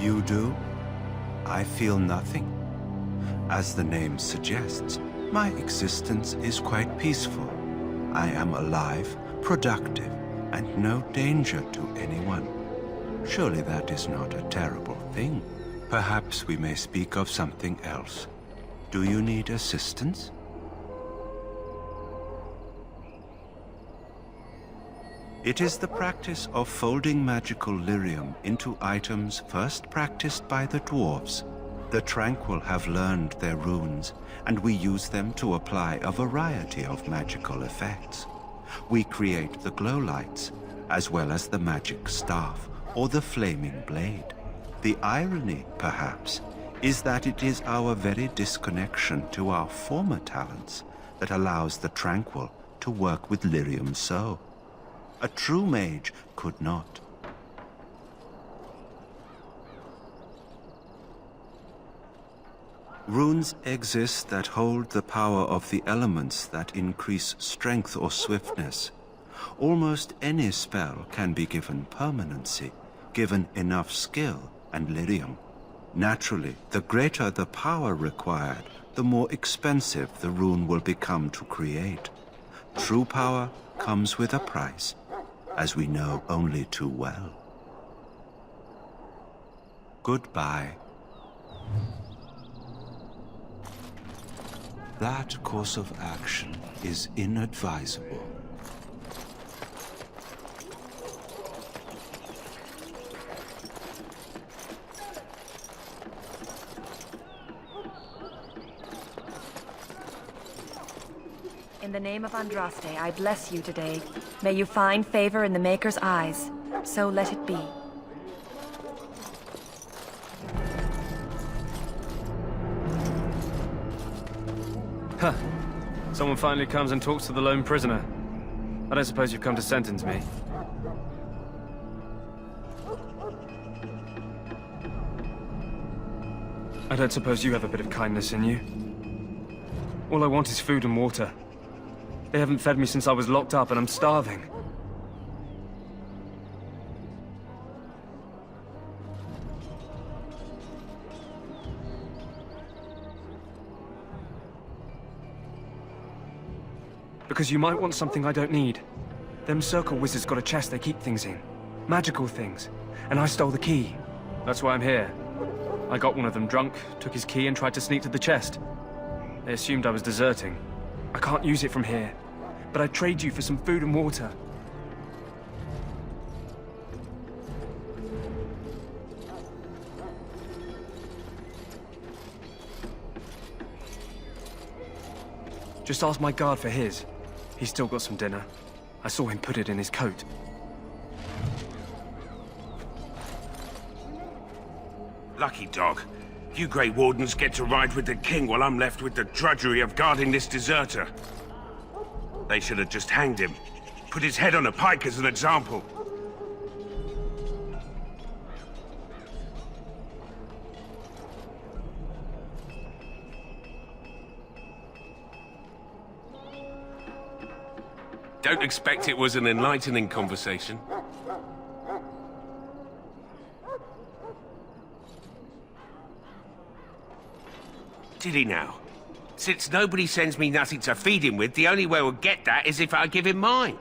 You do? I feel nothing. As the name suggests, my existence is quite peaceful. I am alive, productive, and no danger to anyone. Surely that is not a terrible thing. Perhaps we may speak of something else. Do you need assistance? It is the practice of folding magical lyrium into items first practiced by the dwarves. The Tranquil have learned their runes, and we use them to apply a variety of magical effects. We create the glow lights, as well as the magic staff or the flaming blade. The irony, perhaps, is that it is our very disconnection to our former talents that allows the Tranquil to work with lyrium so. A true mage could not. Runes exist that hold the power of the elements that increase strength or swiftness. Almost any spell can be given permanency, given enough skill and lyrium. Naturally, the greater the power required, the more expensive the rune will become to create. True power comes with a price, as we know only too well. Goodbye. That course of action is inadvisable. In the name of Andraste, I bless you today. May you find favor in the Maker's eyes. So let it be. Huh. Someone finally comes and talks to the lone prisoner. I don't suppose you've come to sentence me. I don't suppose you have a bit of kindness in you. All I want is food and water. They haven't fed me since I was locked up and I'm starving. Because you might want something I don't need. Them circle wizards got a chest they keep things in. Magical things. And I stole the key. That's why I'm here. I got one of them drunk, took his key and tried to sneak to the chest. They assumed I was deserting. I can't use it from here. But I'd trade you for some food and water. Just ask my guard for his. He's still got some dinner. I saw him put it in his coat. Lucky dog. You Grey Wardens get to ride with the king while I'm left with the drudgery of guarding this deserter. They should have just hanged him. Put his head on a pike as an example. Don't expect it was an enlightening conversation. Did he now? Since nobody sends me nothing to feed him with, the only way we'll get that is if I give him mine.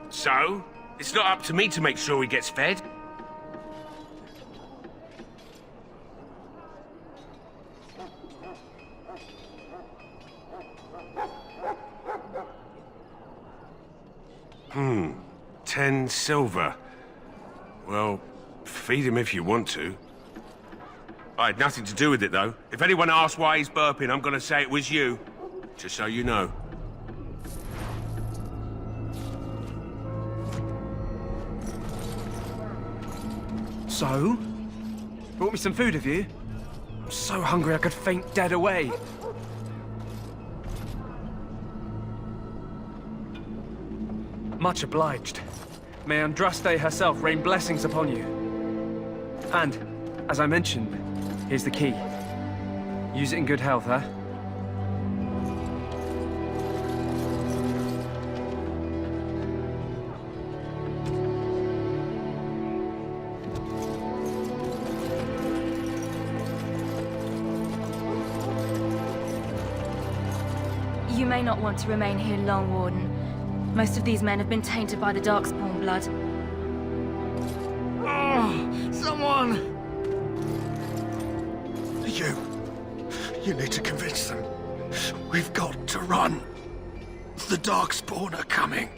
So, it's not up to me to make sure he gets fed. Hmm, 10 silver. Well, feed him if you want to. I had nothing to do with it, though. If anyone asks why he's burping, I'm gonna say it was you. Just so you know. So? Brought me some food, have you? I'm so hungry I could faint dead away. Much obliged. May Andraste herself rain blessings upon you. And, as I mentioned, here's the key. Use it in good health, huh? may not want to remain here long, Warden. Most of these men have been tainted by the Darkspawn blood. Oh, someone! You need to convince them. We've got to run. The Darkspawn are coming.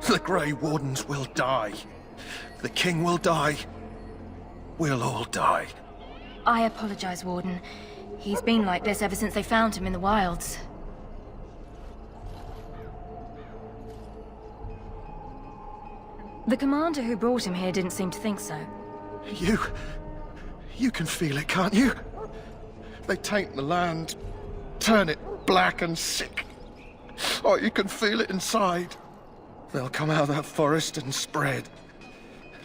The Grey Wardens will die. The King will die. We'll all die. I apologize, Warden. He's been like this ever since they found him in the wilds. The commander who brought him here didn't seem to think so. You can feel it, can't you? They taint the land, turn it black and sick. Oh, you can feel it inside. They'll come out of that forest and spread.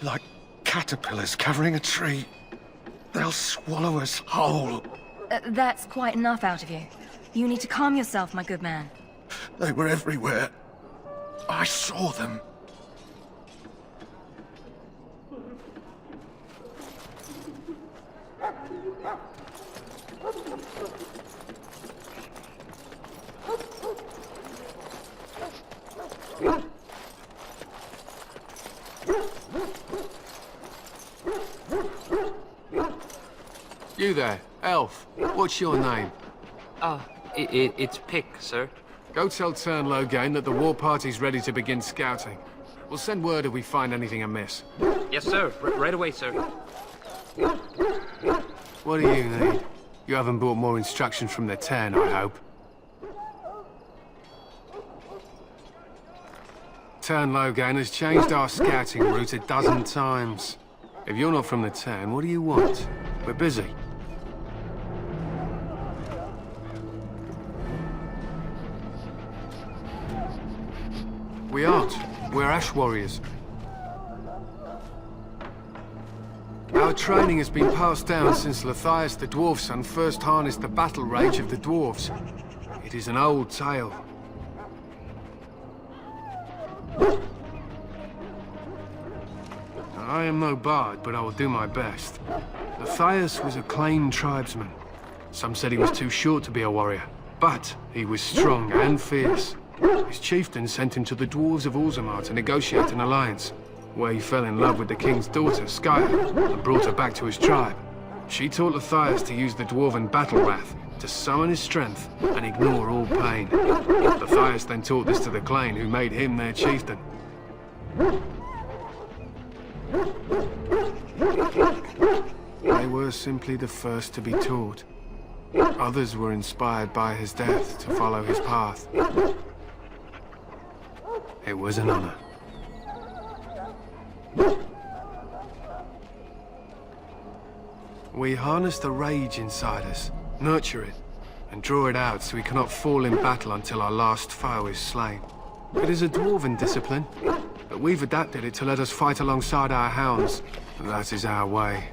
Like caterpillars covering a tree. They'll swallow us whole. That's quite enough out of you. You need to calm yourself, my good man. They were everywhere. I saw them. You there, elf. What's your name? It's Pick, sir. Go tell Tern Logain that the war party's ready to begin scouting. We'll send word if we find anything amiss. Yes, sir. Right away, sir. What do you need? You haven't brought more instructions from the Tern, I hope. Tern Logain has changed our scouting route a dozen times. If you're not from the Tern, what do you want? We're busy. We aren't. We're Ash Warriors. Our training has been passed down since Lathias the Dwarf Son first harnessed the battle rage of the dwarves. It is an old tale. I am no bard, but I will do my best. Lathias was a claimed tribesman. Some said he was too short to be a warrior, but he was strong and fierce. His chieftain sent him to the dwarves of Orzammar to negotiate an alliance, where he fell in love with the king's daughter, Skya, and brought her back to his tribe. She taught Lathias to use the dwarven battle wrath to summon his strength and ignore all pain. Lathias then taught this to the Clane, who made him their chieftain. They were simply the first to be taught. Others were inspired by his death to follow his path. It was an honor. We harness the rage inside us, nurture it, and draw it out so we cannot fall in battle until our last foe is slain. It is a dwarven discipline, but we've adapted it to let us fight alongside our hounds. That is our way.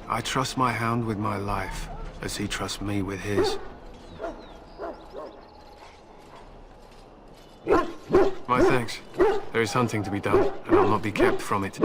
I trust my hound with my life, as he trusts me with his. My thanks. There is hunting to be done, and I'll not be kept from it.